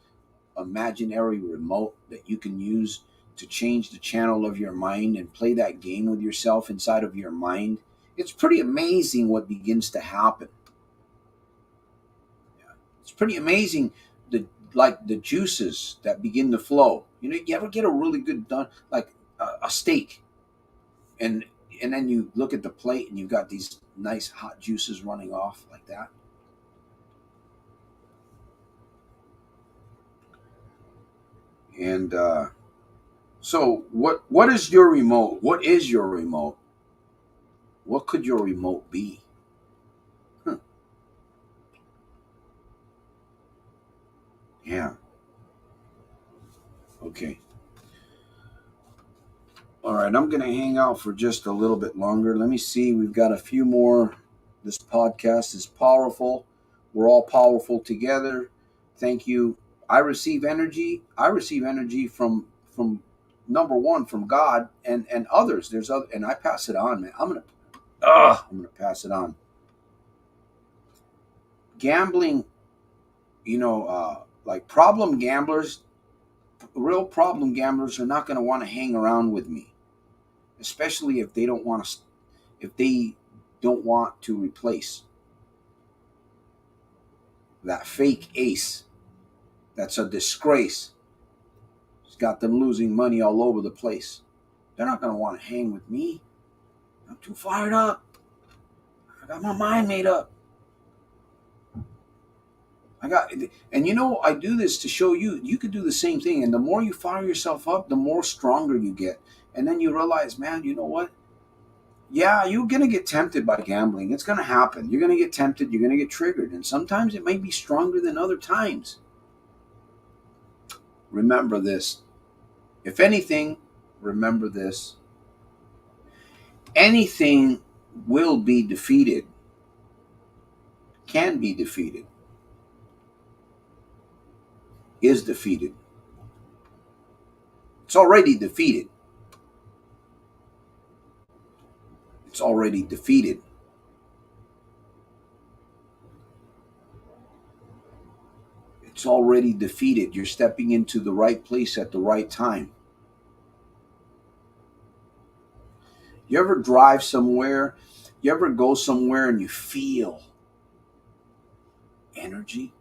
imaginary remote that you can use to change the channel of your mind and play that game with yourself inside of your mind, it's pretty amazing what begins to happen. It's pretty amazing the juices that begin to flow. You know, you ever get a really good done like a steak, and then you look at the plate and you've got these nice hot juices running off like that. And so what is your remote? What is your remote? What could your remote be? Yeah. Okay. All right, I'm going to hang out for just a little bit longer. Let me see. We've got a few more. This podcast is powerful. We're all powerful together. Thank you. I receive energy. I receive energy from number one from God and others. There's other, and I pass it on, man. I'm gonna pass it on. Gambling, like problem gamblers, real problem gamblers are not going to want to hang around with me, especially if they don't want to replace that fake ace. That's a disgrace. It's got them losing money all over the place. They're not going to want to hang with me. I'm too fired up. I got my mind made up. I do this to show you could do the same thing. And the more you fire yourself up, the more stronger you get. And then you realize, man, you know what? Yeah, you're going to get tempted by gambling. It's going to happen. You're going to get tempted. You're going to get triggered. And sometimes it may be stronger than other times. Remember this. If anything, remember this. Anything will be defeated, can be defeated, is defeated. It's already defeated. It's already defeated. It's already defeated. You're stepping into the right place at the right time. You ever drive somewhere? You ever go somewhere and you feel energy?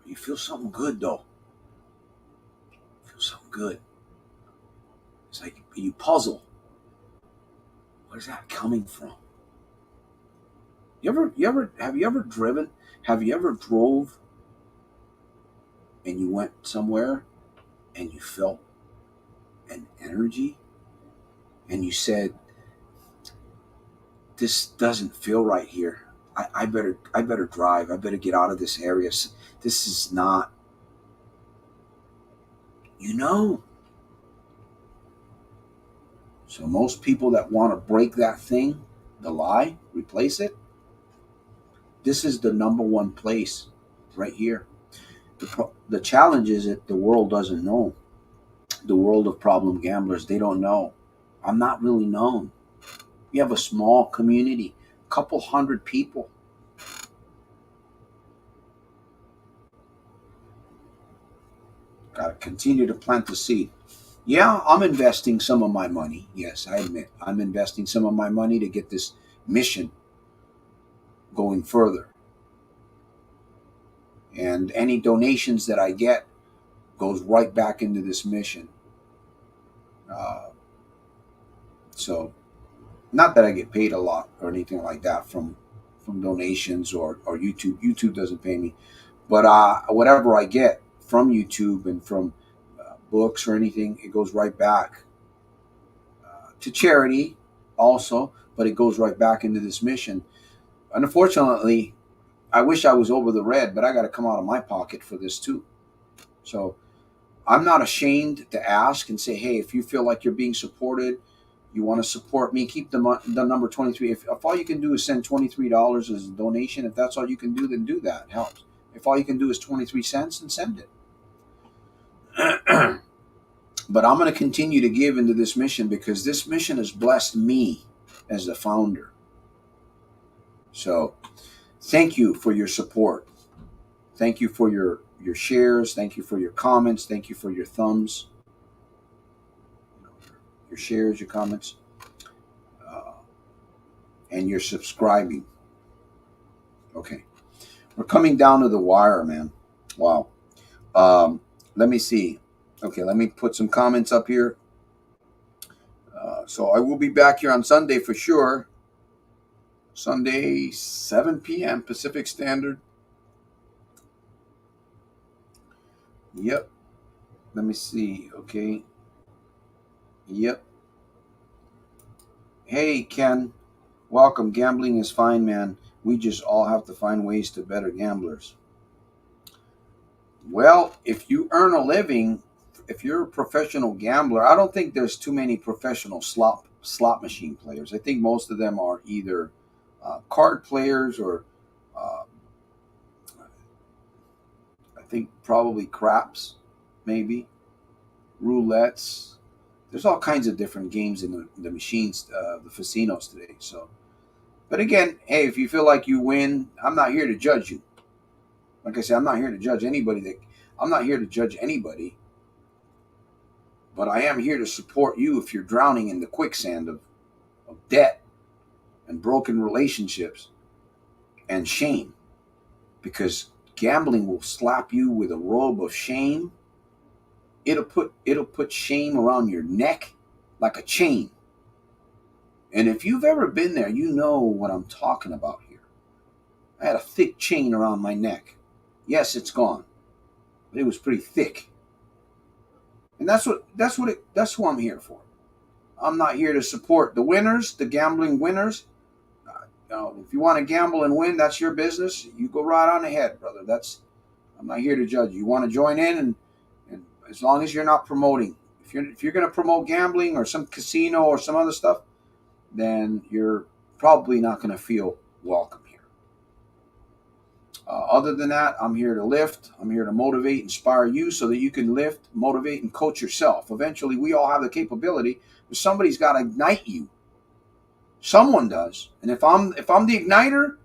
You feel something good though. You feel something good. It's like you puzzle. Where's that coming from? Have you ever driven? Have you ever drove and you went somewhere and you felt an energy and you said, this doesn't feel right here. I better drive. I better get out of this area. This is not, you know. So most people that want to break that thing, the lie, replace it, this is the number one place right here. The challenge is that the world doesn't know. The world of problem gamblers, they don't know. I'm not really known. We have a small community, a couple hundred people. Got to continue to plant the seed. Yeah, I'm investing some of my money. Yes, I admit I'm investing some of my money to get this mission going further. And any donations that I get goes right back into this mission. So, not that I get paid a lot or anything like that from donations or YouTube. YouTube doesn't pay me, but whatever I get from YouTube and from books or anything, it goes right back to charity also, but it goes right back into this mission. And unfortunately, I wish I was over the red, but I got to come out of my pocket for this too. So I'm not ashamed to ask and say, hey, if you feel like you're being supported, you want to support me, keep the number 23. If all you can do is send $23 as a donation, if that's all you can do, then do that. It helps. If all you can do is 23 cents, then send it. But I'm going to continue to give into this mission because this mission has blessed me as the founder. So thank you for your support. Thank you for your shares. Thank you for your comments. Thank you for your thumbs. Your shares, your comments, and your subscribing. Okay. We're coming down to the wire, man. Wow. Let me see. Okay, let me put some comments up here. So I will be back here on Sunday for sure. Sunday, 7 p.m. Pacific Standard. Yep. Let me see. Okay. Yep. Hey, Ken. Welcome. Gambling is fine, man. We just all have to find ways to better gamblers. Well, if you earn a living, if you're a professional gambler, I don't think there's too many professional slot machine players. I think most of them are either card players or I think probably craps, maybe roulettes. There's all kinds of different games in the machines, the casinos today. So, but again, hey, if you feel like you win, I'm not here to judge you. Like I said, I'm not here to judge anybody. I'm not here to judge anybody. But I am here to support you if you're drowning in the quicksand of debt and broken relationships and shame. Because gambling will slap you with a robe of shame. It'll put shame around your neck like a chain. And if you've ever been there, you know what I'm talking about here. I had a thick chain around my neck. Yes, it's gone, but it was pretty thick. And that's who I'm here for. I'm not here to support the winners, the gambling winners. If you want to gamble and win, that's your business. You go right on ahead, brother. I'm not here to judge. You want to join in, and as long as you're not promoting. If you're going to promote gambling or some casino or some other stuff, then you're probably not going to feel welcome here. Other than that, I'm here to lift. I'm here to motivate, inspire you so that you can lift, motivate, and coach yourself. Eventually, we all have the capability, but somebody's got to ignite you. Someone does. And if I'm the igniter,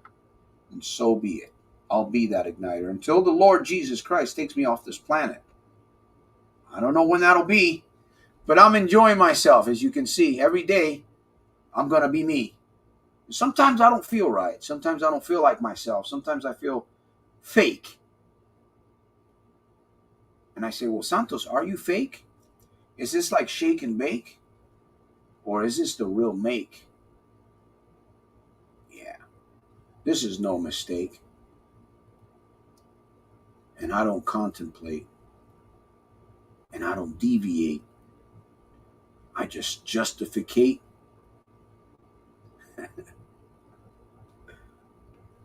then so be it. I'll be that igniter until the Lord Jesus Christ takes me off this planet. I don't know when that'll be, but I'm enjoying myself. As you can see, every day, I'm going to be me. Sometimes I don't feel right. Sometimes I don't feel like myself. Sometimes I feel fake. And I say, well, Santos, are you fake? Is this like shake and bake? Or is this the real make? Yeah, this is no mistake. And I don't contemplate. And I don't deviate. I just justificate.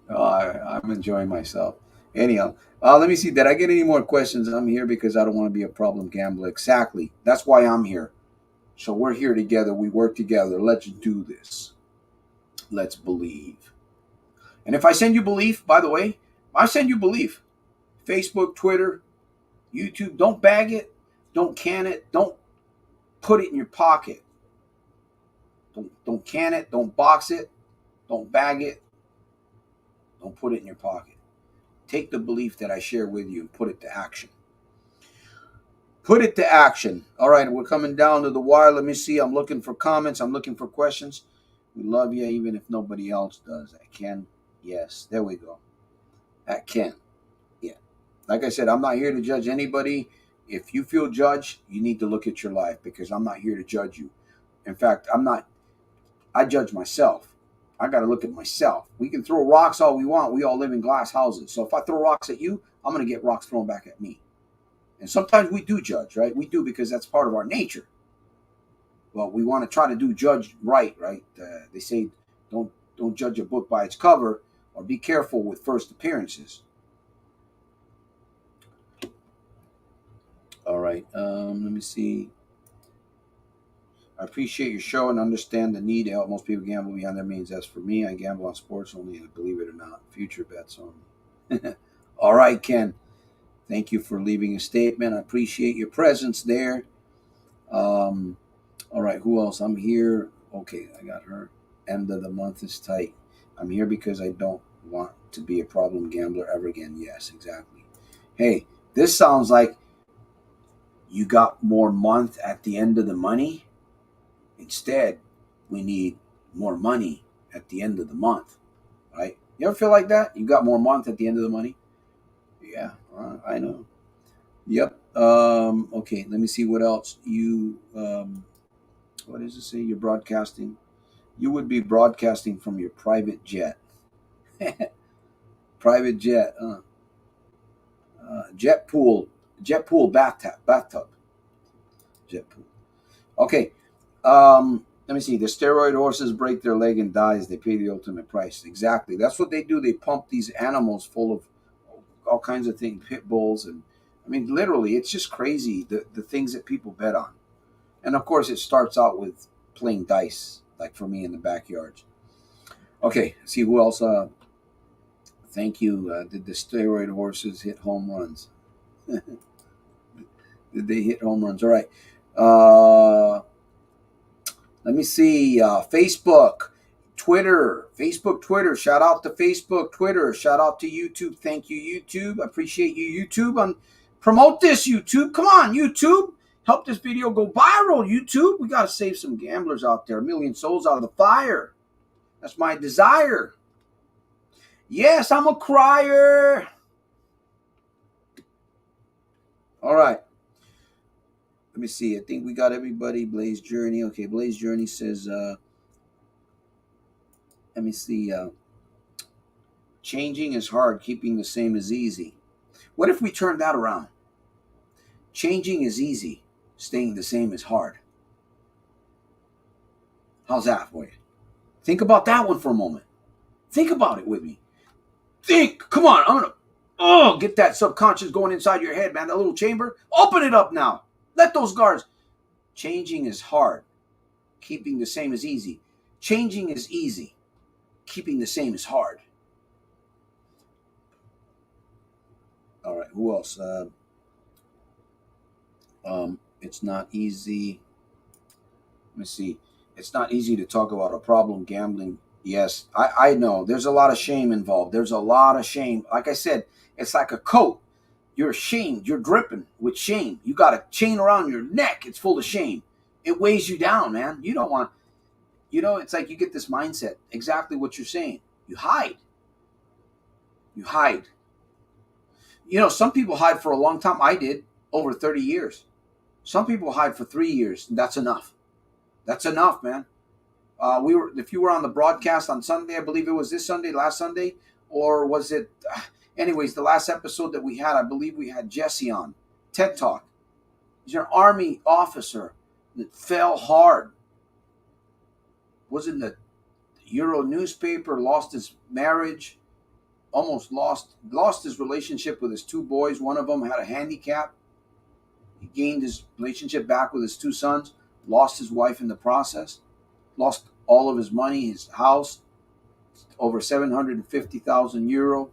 I'm enjoying myself. Anyhow, let me see. Did I get any more questions? I'm here because I don't want to be a problem gambler. Exactly. That's why I'm here. So we're here together. We work together. Let's do this. Let's believe. And if I send you belief, by the way, I send you belief. Facebook, Twitter, YouTube. Don't bag it. Don't can it. Don't put it in your pocket. Don't can it. Don't box it. Don't bag it. Don't put it in your pocket. Take the belief that I share with you and put it to action. Put it to action. All right, we're coming down to the wire. Let me see. I'm looking for comments. I'm looking for questions. We love you even if nobody else does. I can. Yes, there we go. I can. Yeah. Like I said, I'm not here to judge anybody. If you feel judged, you need to look at your life because I'm not here to judge you. In fact, I judge myself. I got to look at myself. We can throw rocks all we want. We all live in glass houses. So if I throw rocks at you, I'm going to get rocks thrown back at me. And sometimes we do judge, right? We do because that's part of our nature. Well, we want to try to do judge right? They say don't judge a book by its cover, or be careful with first appearances. All right. Let me see. I appreciate your show and understand the need to help most people gamble beyond their means. As for me, I gamble on sports only, and believe it or not, future bets only. All right, Ken. Thank you for leaving a statement. I appreciate your presence there. All right, who else? I'm here. Okay, I got her. End of the month is tight. I'm here because I don't want to be a problem gambler ever again. Yes, exactly. Hey, this sounds like you got more month at the end of the money. Instead, we need more money at the end of the month, right? You ever feel like that? You got more month at the end of the money? Yeah, I know. Yep. Okay, let me see what else. What does it say? You're broadcasting. You would be broadcasting from your private jet. Private jet. Jet pool bathtub. Jet pool. Okay. Let me see. The steroid horses break their leg and dies. They pay the ultimate price. Exactly. That's what they do. They pump these animals full of all kinds of things, pit bulls, and I mean, literally, it's just crazy the things that people bet on. And of course, it starts out with playing dice, like for me in the backyards. Okay, see who else. Thank you. Did the steroid horses hit home runs? Did they hit home runs? All right. Let me see. Facebook, Twitter. Facebook, Twitter. Shout out to Facebook, Twitter. Shout out to YouTube. Thank you, YouTube. I appreciate you, YouTube. Promote this, YouTube. Come on, YouTube. Help this video go viral, YouTube. We got to save some gamblers out there. A million souls out of the fire. That's my desire. Yes, I'm a crier. All right. Let me see. I think we got everybody. Blaze Journey. Okay, Blaze Journey says, let me see. Changing is hard. Keeping the same is easy. What if we turn that around? Changing is easy. Staying the same is hard. How's that for you? Think about that one for a moment. Think about it with me. Think. Come on. I'm going to get that subconscious going inside your head, man. That little chamber. Open it up now. Let those guards. Changing is hard. Keeping the same is easy. Changing is easy. Keeping the same is hard. All right. Who else? It's not easy. Let me see. It's not easy to talk about a problem gambling. Yes, I know. There's a lot of shame involved. There's a lot of shame. Like I said, it's like a coat. You're ashamed. You're dripping with shame. You got a chain around your neck. It's full of shame. It weighs you down, man. You don't want it's like you get this mindset, exactly what you're saying. You hide. You hide. Some people hide for a long time. I did, over 30 years. Some people hide for 3 years. And that's enough. That's enough, man. If you were on the broadcast on Sunday, I believe it was this Sunday, last Sunday, or was it, anyways, the last episode that we had, I believe we had Jesse on, TED Talk. He's an Army officer that fell hard. Was in the Euro newspaper, lost his marriage, almost lost his relationship with his two boys. One of them had a handicap. He gained his relationship back with his two sons, lost his wife in the process, lost all of his money, his house, over 750,000 euro.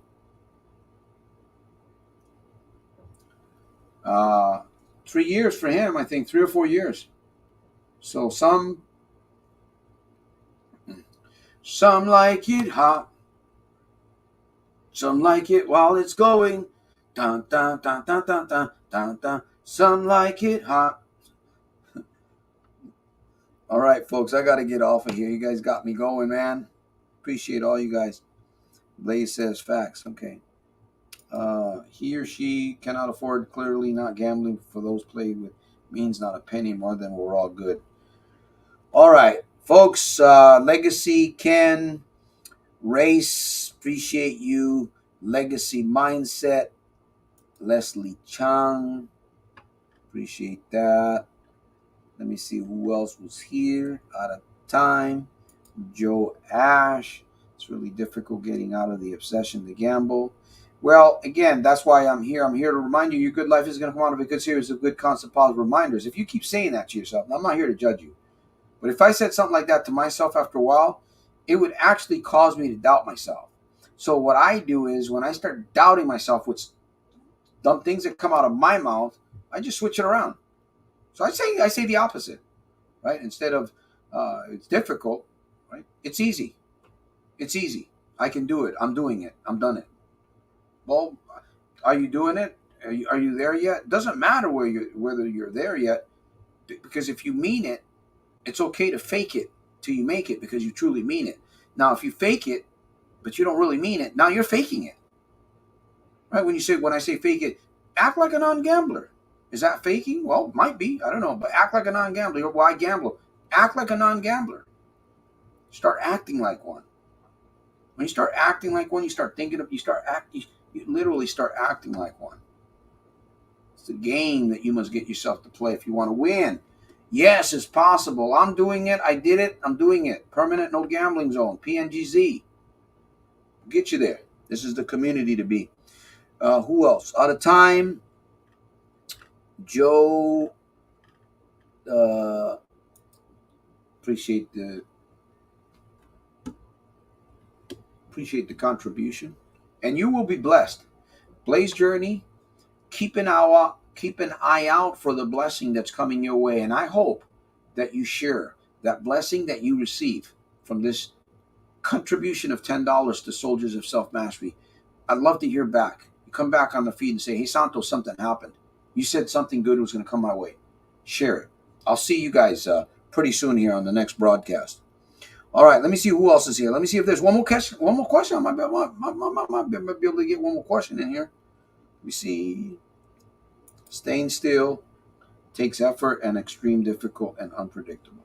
3 years for him, I think, 3 or 4 years. So some like it hot. Some like it while it's going. Dun, dun, dun, dun, dun, dun, dun, dun. Some like it hot. All right, folks, I got to get off of here. You guys got me going, man. Appreciate all you guys. Blaze says facts. Okay. He or she cannot afford, clearly not gambling. For those played with means not a penny more than we're all good. All right, folks. Legacy, Ken, Race, appreciate you. Legacy Mindset, Leslie Chung, appreciate that. Let me see who else was here. Out of time. Joe Ash. It's really difficult getting out of the obsession to gamble. Well, again, that's why I'm here. I'm here to remind you your good life is going to come out of a good series of good, constant, positive reminders. If you keep saying that to yourself, I'm not here to judge you. But if I said something like that to myself after a while, it would actually cause me to doubt myself. So what I do is when I start doubting myself, which dumb things that come out of my mouth, I just switch it around. So I say the opposite, right? Instead of it's difficult, right? It's easy. It's easy. I can do it. I'm doing it. I'm done it. Well, are you doing it? Are you there yet? It doesn't matter whether you're there yet, because if you mean it, it's okay to fake it till you make it because you truly mean it. Now, if you fake it, but you don't really mean it, now you're faking it. Right? When I say fake it, act like a non-gambler. Is that faking? Well, it might be. I don't know. But act like a non-gambler. Why gamble? Act like a non-gambler. Start acting like one. When you start acting like one, you literally start acting like one. It's a game that you must get yourself to play if you want to win. Yes, it's possible. I'm doing it. I did it. I'm doing it. Permanent no gambling zone. PNGZ. Get you there. This is the community to be. Who else? Out of time. Joe. Appreciate the contribution. And you will be blessed. Blaze Journey. Keep an eye out for the blessing that's coming your way. And I hope that you share that blessing that you receive from this contribution of $10 to Soldiers of Self-Mastery. I'd love to hear back. You come back on the feed and say, hey, Santos, something happened. You said something good was going to come my way. Share it. I'll see you guys pretty soon here on the next broadcast. All right, let me see who else is here. Let me see if there's one more question. I might be able to get one more question in here. Let me see. Staying still takes effort and extreme difficult and unpredictable.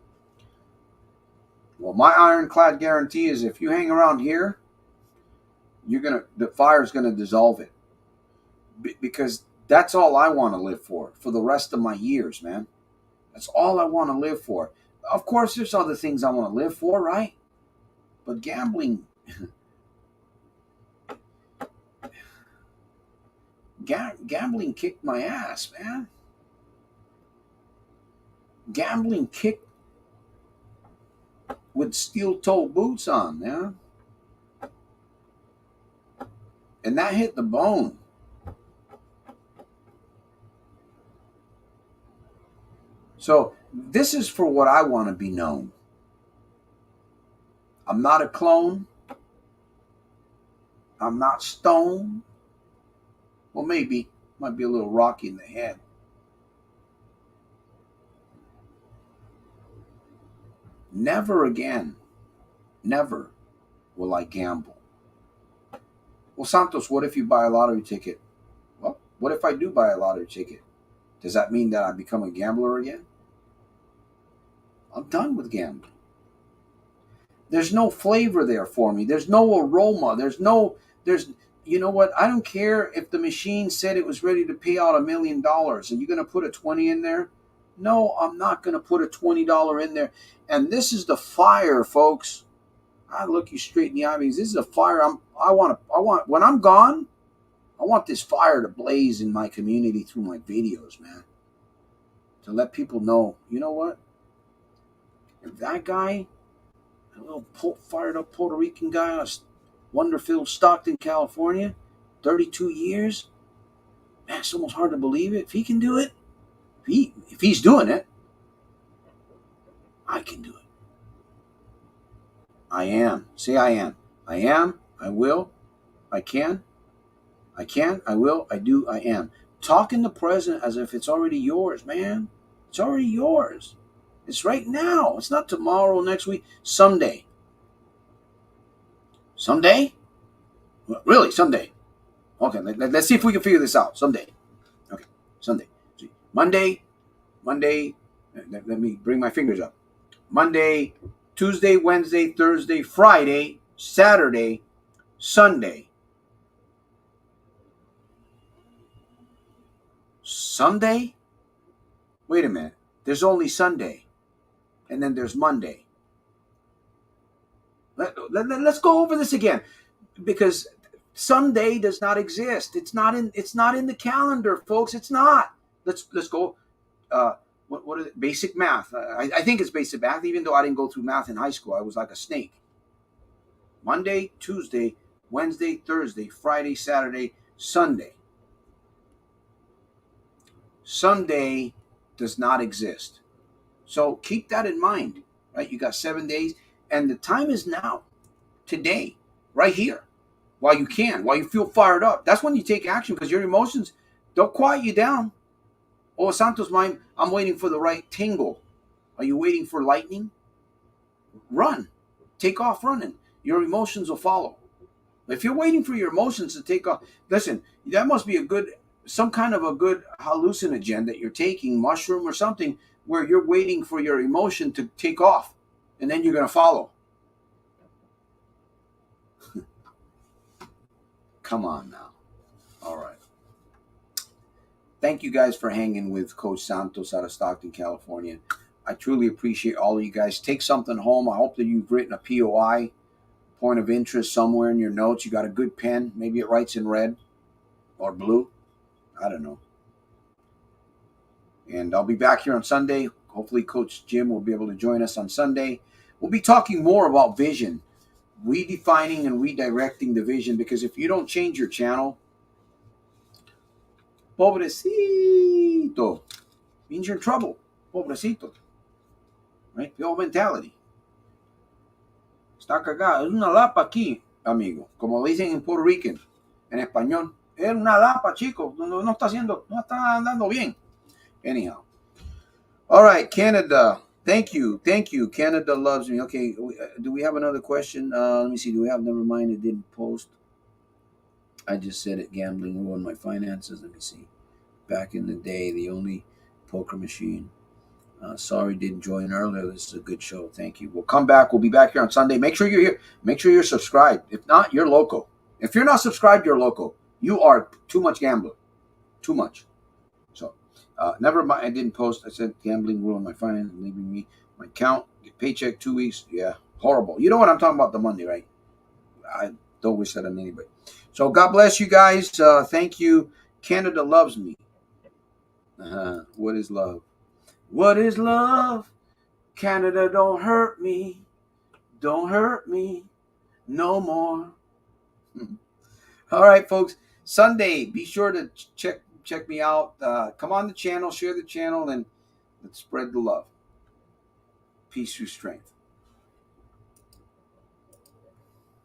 Well, my ironclad guarantee is if you hang around here, the fire is gonna dissolve it. Because that's all I want to live for the rest of my years, man. That's all I want to live for. Of course, there's other things I want to live for, right? But gambling, gambling kicked my ass, man. Gambling kicked with steel-toe boots on, man. And that hit the bone. So this is for what I want to be known. I'm not a clone. I'm not Stone. Well, maybe. Might be a little rocky in the head. Never again, never will I gamble. Well, Santos, what if you buy a lottery ticket? Well, what if I do buy a lottery ticket? Does that mean that I become a gambler again? I'm done with gambling. There's no flavor there for me. There's no aroma. You know what? I don't care if the machine said it was ready to pay out $1 million. Are you going to put a 20 in there? No, I'm not going to put a $20 in there. And this is the fire, folks. I look you straight in the eye because this is a fire. When I'm gone, I want this fire to blaze in my community through my videos, man. To let people know, you know what? If that guy, a little fired up Puerto Rican guy out of Wonderfield, Stockton, California, 32 years, man, it's almost hard to believe it. If he can do it, if he's doing it, I can do it. I am. Say I am. I am. I will. I can. I can. I will. I do. I am. Talk in the present as if it's already yours, man. It's already yours. It's right now. It's not tomorrow, next week. Someday. Someday? Really? Someday. Okay, let's see if we can figure this out. Someday. Okay, Sunday. Monday. Let me bring my fingers up. Monday, Tuesday, Wednesday, Thursday, Friday, Saturday, Sunday. Sunday? Wait a minute. There's only Sunday. And then there's Monday. Let's go over this again. Because Sunday does not exist. It's not in the calendar, folks. It's not. Let's go. What is it? Basic math. I think it's basic math, even though I didn't go through math in high school. I was like a snake. Monday, Tuesday, Wednesday, Thursday, Friday, Saturday, Sunday. Sunday does not exist. So keep that in mind, right? You got 7 days, and the time is now, today, right here, while you feel fired up. That's when you take action, because your emotions, they'll quiet you down. Oh, Santos, I'm waiting for the right tingle. Are you waiting for lightning? Run. Take off running. Your emotions will follow. If you're waiting for your emotions to take off, listen, that must be some kind of a good hallucinogen that you're taking, mushroom or something, where you're waiting for your emotion to take off, and then you're going to follow. Come on now. All right. Thank you guys for hanging with Coach Santos out of Stockton, California. I truly appreciate all of you guys. Take something home. I hope that you've written a POI, point of interest, somewhere in your notes. You got a good pen. Maybe it writes in red or blue. I don't know. And I'll be back here on Sunday. Hopefully Coach Jim will be able to join us on Sunday. We'll be talking more about vision, redefining and redirecting the vision, because if you don't change your channel, pobrecito, means you're in trouble. Pobrecito. Right? Your mentality. Está cagado. Es una lapa aquí, amigo. Como dicen en Puerto Rican, en español. Es una lapa, chico. No está andando bien. Anyhow. All right, Canada. Thank you. Canada loves me. Okay, do we have another question? Let me see. Do we have? Never mind. It didn't post. I just said it. Gambling ruined my finances. Let me see. Back in the day, the only poker machine. Sorry, didn't join earlier. This is a good show. Thank you. We'll come back. We'll be back here on Sunday. Make sure you're here. Make sure you're subscribed. If not, you're loco. If you're not subscribed, you're loco. You are too much gambler. Too much. So, never mind. I didn't post. I said gambling ruined my finances, leaving me my account. Get paycheck 2 weeks. Yeah, horrible. You know what I'm talking about, the Monday, right? I don't wish that on anybody. So God bless you guys. Thank you. Canada loves me. What is love? What is love? Canada, don't hurt me. Don't hurt me no more. All right, folks. Sunday, be sure to check me out. Come on the channel, share the channel, and let's spread the love. Peace through strength.